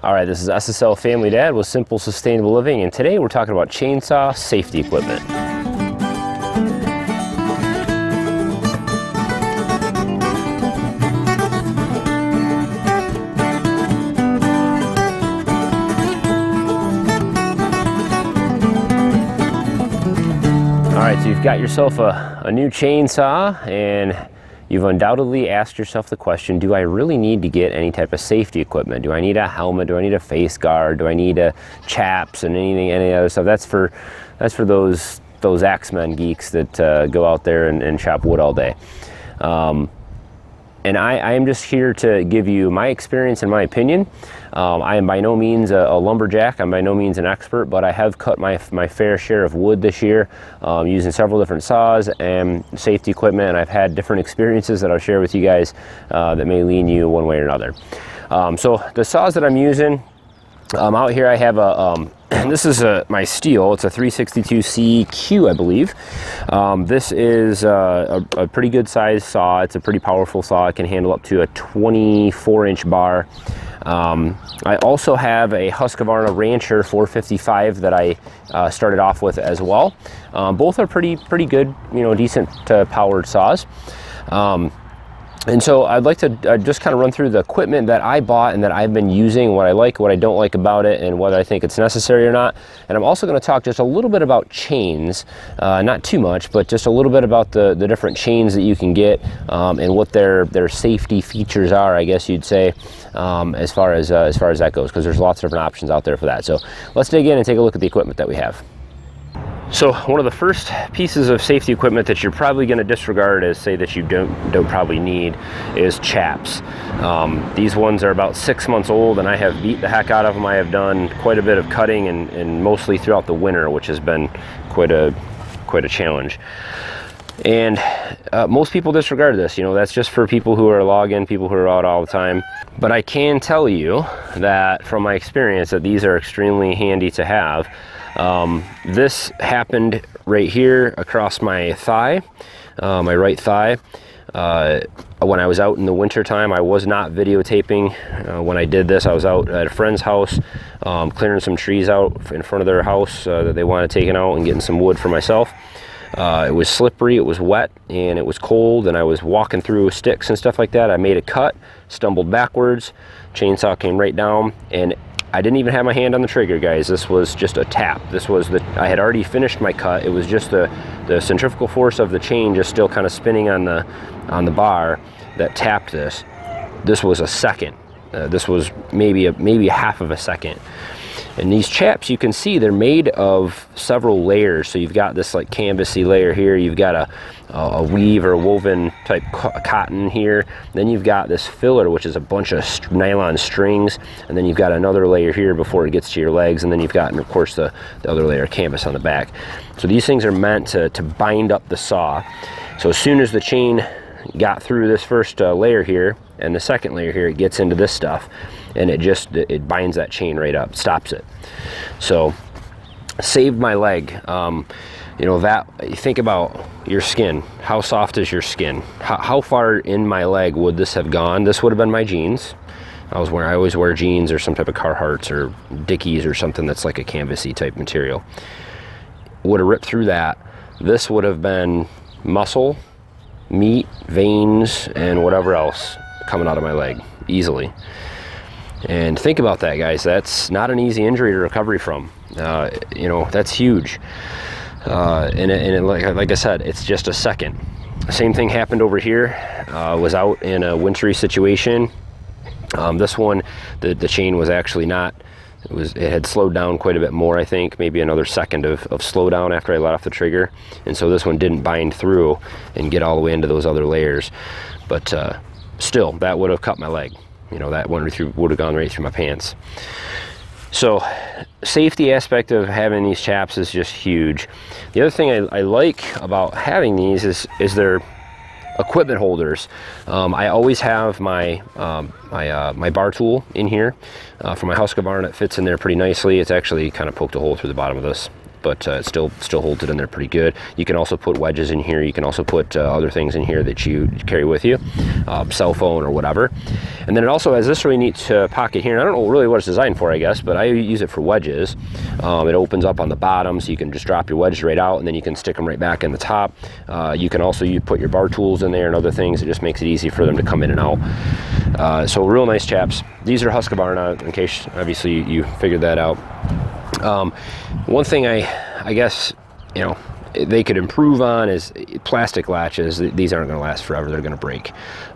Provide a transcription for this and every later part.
All right, this is SSL Family Dad with Simple Sustainable Living, and today we're talking about chainsaw safety equipment. All right, so you've got yourself a new chainsaw, and you've undoubtedly asked yourself the question, do I really need to get any type of safety equipment? Do I need a helmet? Do I need a face guard? Do I need a chaps and any other stuff? That's for those X-Men geeks that go out there and chop wood all day. And I am just here to give you my experience and my opinion. I am by no means a lumberjack. I'm by no means an expert, but I have cut my fair share of wood this year using several different saws and safety equipment, and I've had different experiences that I'll share with you guys that may lean you one way or another. So the saws that I'm using, out here I have a, this is my steel. It's a 362CQ, I believe. This is a pretty good size saw. It's a pretty powerful saw. It can handle up to a 24-inch bar. I also have a Husqvarna Rancher 455 that I started off with as well. Both are pretty good, you know, decent powered saws. And so I'd like to just kind of run through the equipment that I bought and that I've been using, what I like, what I don't like about it, and whether I think it's necessary or not. And I'm also going to talk just a little bit about chains, not too much, but just a little bit about the different chains that you can get and what their safety features are, I guess you'd say, as far as that goes, because there's lots of different options out there for that. So let's dig in and take a look at the equipment that we have. So one of the first pieces of safety equipment that you're probably going to disregard, as say that you don't probably need, is chaps. These ones are about 6 months old, and I have beat the heck out of them. I have done quite a bit of cutting and mostly throughout the winter, which has been quite a challenge. And most people disregard this. You know, that's just for people who are logging, people who are out all the time. But I can tell you that from my experience that these are extremely handy to have. This happened right here across my thigh, my right thigh. When I was out in the winter time, I was not videotaping. When I did this, I was out at a friend's house, clearing some trees out in front of their house that they wanted taken out, and getting some wood for myself. It was slippery, it was wet, and it was cold, and I was walking through sticks and stuff like that. I made a cut, stumbled backwards, chainsaw came right down, and I didn't even have my hand on the trigger, guys. This was just a tap. I had already finished my cut. It was just the centrifugal force of the chain just still kind of spinning on the bar that tapped this. This was a second. This was maybe half of a second. And these chaps, you can see they're made of several layers. So you've got this like canvasy layer here. You've got a weave or woven type cotton here. Then you've got this filler, which is a bunch of nylon strings. And then you've got another layer here before it gets to your legs. And then you've got, of course, the other layer of canvas on the back. So these things are meant to bind up the saw. So as soon as the chain got through this first layer here and the second layer here, it gets into this stuff, and it binds that chain right up, stops it. So saved my leg. You know, that, think about your skin. How soft is your skin? How far in my leg would this have gone? This would have been my jeans. I always wear jeans or some type of Carhartts or Dickies or something that's like a canvasy type material. Would have ripped through that. This would have been muscle, meat, veins, and whatever else coming out of my leg easily. And think about that, guys. That's not an easy injury to recover from. You know, that's huge. And like I said, it's just a second. Same thing happened over here. Was out in a wintry situation. This one, the chain was actually not. It had slowed down quite a bit more, I think, maybe another second of slowdown after I let off the trigger. And so this one didn't bind through and get all the way into those other layers. But still, that would have cut my leg. You know, that would have gone right through my pants. So safety aspect of having these chaps is just huge. The other thing I like about having these is their equipment holders. I always have my my bar tool in here from my Husqvarna. It fits in there pretty nicely. It's actually kind of poked a hole through the bottom of this but it still holds it in there pretty good. You can also put wedges in here. You can also put other things in here that you carry with you, cell phone or whatever. And then it also has this really neat pocket here. And I don't know really what it's designed for, I guess, but I use it for wedges. It opens up on the bottom, so you can just drop your wedges right out, and then you can stick them right back in the top. You can also put your bar tools in there and other things. It just makes it easy for them to come in and out. So real nice chaps. These are Husqvarna, in case obviously you figured that out. One thing I guess, you know, they could improve on is plastic latches. These aren't going to last forever. They're going to break.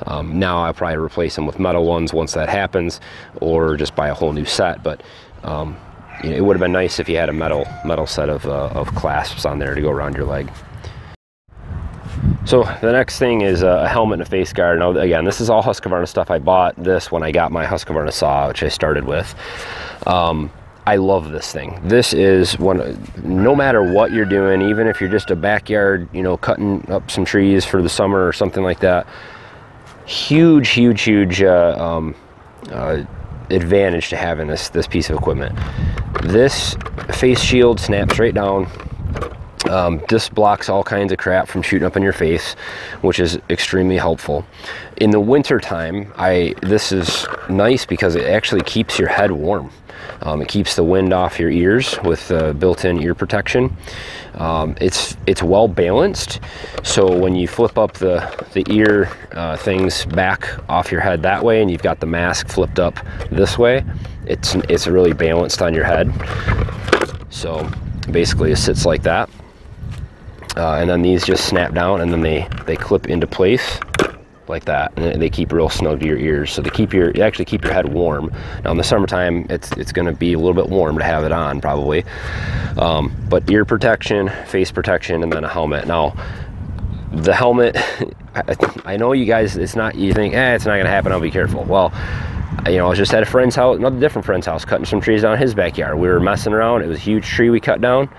Now I'll probably replace them with metal ones once that happens, or just buy a whole new set. But you know, it would have been nice if you had a metal set of clasps on there to go around your leg. So the next thing is a helmet and a face guard. Now again, this is all Husqvarna stuff. I bought this when I got my Husqvarna saw, which I started with. I love this thing. This is one, no matter what you're doing, even if you're just a backyard, you know, cutting up some trees for the summer or something like that, huge advantage to having this piece of equipment. This face shield snaps right down. This blocks all kinds of crap from shooting up in your face, which is extremely helpful. In the winter time, this is nice because it actually keeps your head warm. It keeps the wind off your ears with built-in ear protection. It's well balanced, so when you flip up the ear things back off your head that way, and you've got the mask flipped up this way, it's really balanced on your head. So basically it sits like that. And then these just snap down, and then they clip into place like that, and they keep real snug to your ears, so they actually keep your head warm. Now in the summertime, it's going to be a little bit warm to have it on probably, but ear protection, face protection, and then a helmet. Now the helmet, I know you guys, it's not, you think, it's not going to happen, I'll be careful. Well, you know, I was just at a friend's house, another different friend's house, cutting some trees down his backyard. We were messing around. It was a huge tree we cut down.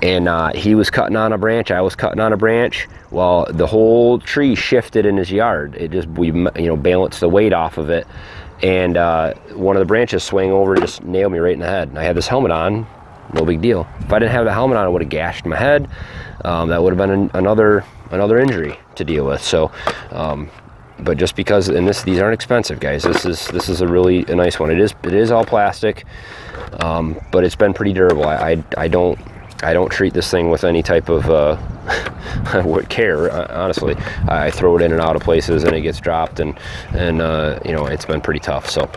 And he was cutting on a branch, I was cutting on a branch. Well, the whole tree shifted in his yard. We balanced the weight off of it, and one of the branches swung over and just nailed me right in the head. And I had this helmet on, no big deal. If I didn't have the helmet on, I would have gashed my head. That would have been another injury to deal with. So, but just because, and these aren't expensive, guys. This is a really nice one. It is all plastic, but it's been pretty durable. I don't treat this thing with any type of care, honestly. I throw it in and out of places, and it gets dropped, and you know, it's been pretty tough. So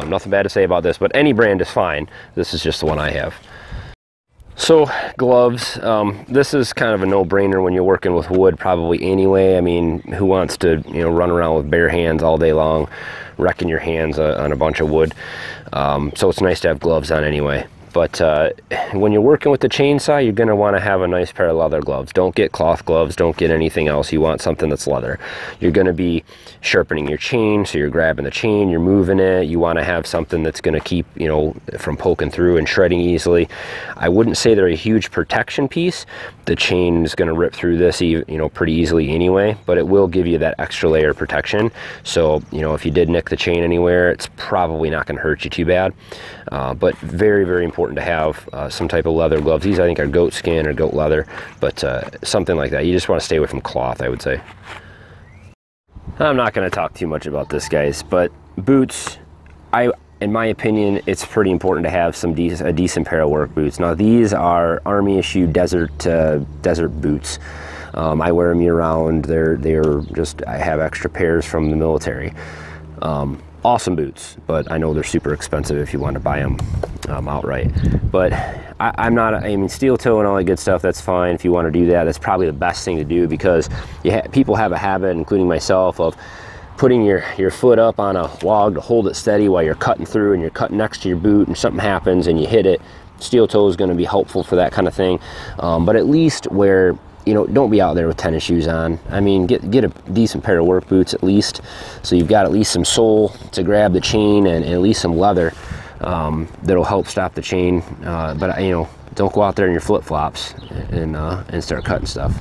nothing bad to say about this, but any brand is fine. This is just the one I have. So gloves, this is kind of a no-brainer when you're working with wood probably anyway. I mean, who wants to, you know, run around with bare hands all day long, wrecking your hands on a bunch of wood? So it's nice to have gloves on anyway. But when you're working with the chainsaw, you're going to want to have a nice pair of leather gloves. Don't get cloth gloves. Don't get anything else. You want something that's leather. You're going to be sharpening your chain, so you're grabbing the chain, you're moving it. You want to have something that's going to keep, you know, from poking through and shredding easily. I wouldn't say they're a huge protection piece. The chain is going to rip through this, you know, pretty easily anyway, but it will give you that extra layer of protection. So, you know, if you did nick the chain anywhere, it's probably not going to hurt you too bad. But very, very important to have some type of leather gloves. These I think are goat skin or goat leather, but something like that. You just want to stay away from cloth, I would say. I'm not going to talk too much about this, guys, but boots, in my opinion, it's pretty important to have a decent pair of work boots. Now these are Army issue desert boots. I wear them year round. They're just, I have extra pairs from the military. Awesome boots, but I know they're super expensive if you want to buy them outright. But I mean, steel toe and all that good stuff, that's fine. If you want to do that, that's probably the best thing to do, because people have a habit, including myself, of putting your foot up on a log to hold it steady while you're cutting through, and you're cutting next to your boot and something happens and you hit it. Steel toe is going to be helpful for that kind of thing, but at least where, you know, don't be out there with tennis shoes on. I mean, get a decent pair of work boots at least, so you've got at least some sole to grab the chain and at least some leather. that'll help stop the chain. But you know, don't go out there in your flip-flops and start cutting stuff.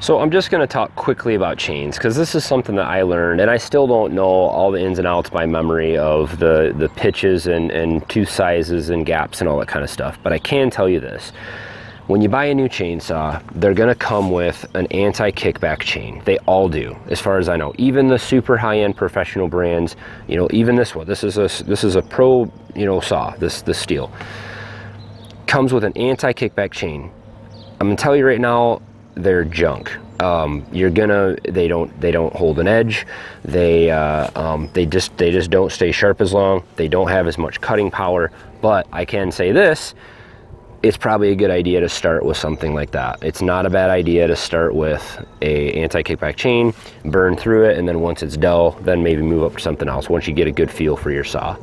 So I'm just going to talk quickly about chains, because this is something that I learned, and I still don't know all the ins and outs by memory of the pitches and tooth sizes and gaps and all that kind of stuff. But I can tell you this: when you buy a new chainsaw, they're going to come with an anti-kickback chain. They all do, as far as I know. Even the super high-end professional brands, you know, even this one. This is a pro, you know, saw. This steel comes with an anti-kickback chain. I'm going to tell you right now, they're junk. They don't hold an edge. They just don't stay sharp as long. They don't have as much cutting power. But I can say this: it's probably a good idea to start with something like that. It's not a bad idea to start with a anti-kickback chain, burn through it, and then once it's dull, then maybe move up to something else once you get a good feel for your saw.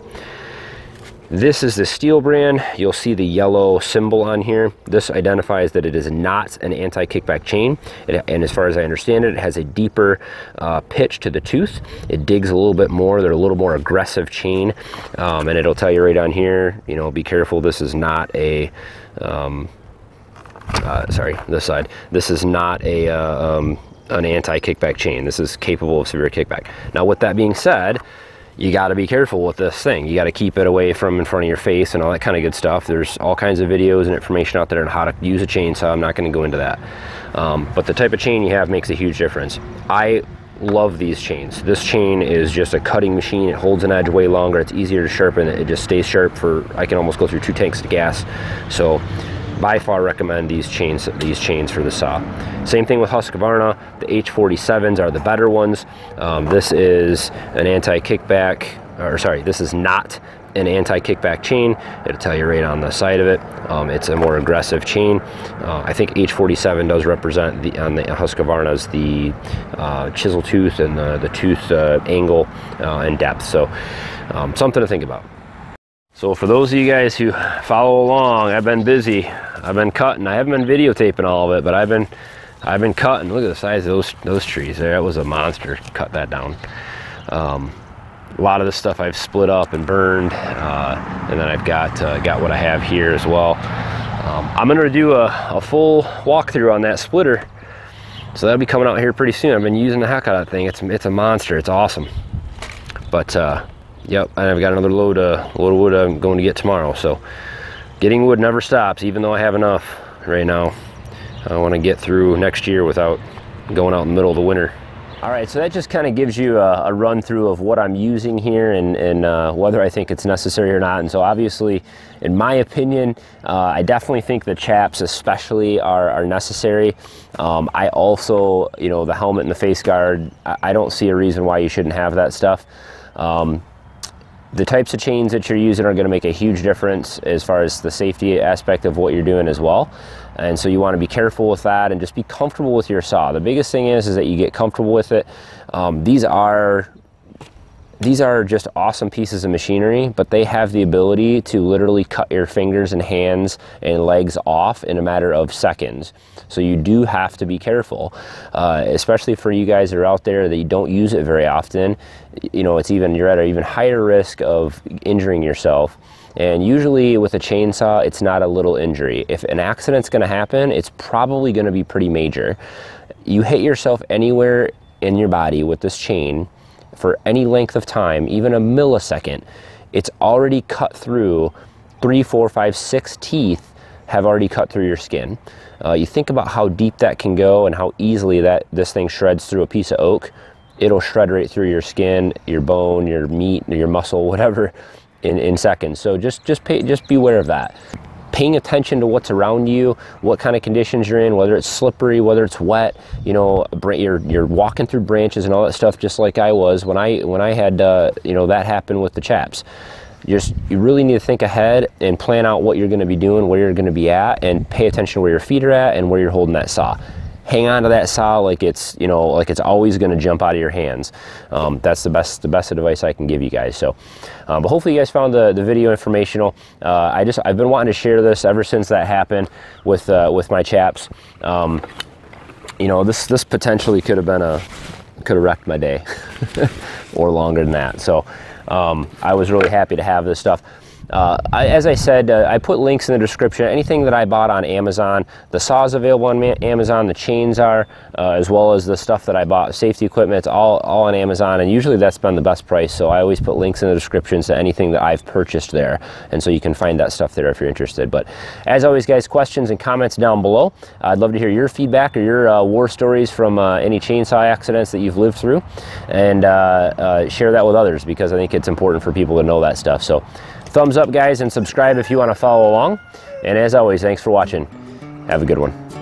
This is the steel brand. You'll see the yellow symbol on here. This identifies that it is not an anti-kickback chain. And as far as I understand it, it has a deeper pitch to the tooth. It digs a little bit more. They're a little more aggressive chain. And it'll tell you right on here, you know, be careful. This is not a, sorry, this side. This is not a, an anti-kickback chain. This is capable of severe kickback. Now, with that being said, you got to be careful with this thing. You got to keep it away from in front of your face and all that kind of good stuff. There's all kinds of videos and information out there on how to use a chainsaw. I'm not going to go into that. But the type of chain you have makes a huge difference. I love these chains. This chain is just a cutting machine. It holds an edge way longer. It's easier to sharpen. It just stays sharp for, I can almost go through 2 tanks of gas. So by far recommend these chains for the saw. Same thing with Husqvarna. The H47s are the better ones. This is an anti-kickback, or sorry, this is not an anti-kickback chain. It'll tell you right on the side of it. It's a more aggressive chain. I think H47 does represent on the Husqvarna's the chisel tooth and the tooth angle and depth. So something to think about. So for those of you guys who follow along, I've been busy. I've been cutting. I haven't been videotaping all of it, but I've been cutting. Look at the size of those trees there. That was a monster. Cut that down. A lot of this stuff I've split up and burned, and then I've got what I have here as well. I'm gonna do a full walkthrough on that splitter, so that'll be coming out here pretty soon. I've been using the heck out of that thing. It's a monster. It's awesome. But yep, and I've got another load of wood I'm going to get tomorrow. So getting wood never stops, even though I have enough right now. I want to get through next year without going out in the middle of the winter. All right, so that just kind of gives you a run through of what I'm using here and whether I think it's necessary or not. And so obviously, in my opinion, I definitely think the chaps especially are necessary. I also, you know, the helmet and the face guard, I don't see a reason why you shouldn't have that stuff. The types of chains that you're using are going to make a huge difference as far as the safety aspect of what you're doing as well. And so you want to be careful with that and just be comfortable with your saw. The biggest thing is that you get comfortable with it. These are just awesome pieces of machinery, but they have the ability to literally cut your fingers and hands and legs off in a matter of seconds. So you do have to be careful, especially for you guys that are out there that you don't use it very often. You know, you're at an even higher risk of injuring yourself. And usually with a chainsaw, it's not a little injury. If an accident's gonna happen, it's probably gonna be pretty major. You hit yourself anywhere in your body with this chain for any length of time, even a millisecond, it's already cut through 3, 4, 5, 6 teeth have already cut through your skin. You think about how deep that can go and how easily this thing shreds through a piece of oak. It'll shred right through your skin, your bone, your meat, your muscle, whatever, in seconds. So just be aware of that. Paying attention to what's around you, what kind of conditions you're in, whether it's slippery, whether it's wet, you know, you're walking through branches and all that stuff, just like I was when I had you know, that happen with the chaps. You really need to think ahead and plan out what you're going to be doing, where you're going to be at, and pay attention to where your feet are at and where you're holding that saw. Hang on to that saw like it's, you know, like it's always going to jump out of your hands. That's the best advice I can give you guys. So, but hopefully you guys found the video informational. I've been wanting to share this ever since that happened with my chaps. You know, this potentially could have wrecked my day or longer than that. So I was really happy to have this stuff. As I said, I put links in the description. Anything that I bought on Amazon, the saws available on Amazon, the chains are, as well as the stuff that I bought, safety equipment, it's all on Amazon, and usually that's been the best price, so I always put links in the description to anything that I've purchased there, and so you can find that stuff there if you're interested. But as always, guys, questions and comments down below. I'd love to hear your feedback or your war stories from any chainsaw accidents that you've lived through, and share that with others, because I think it's important for people to know that stuff. So thumbs up, guys, and subscribe if you want to follow along. And as always, thanks for watching. Have a good one.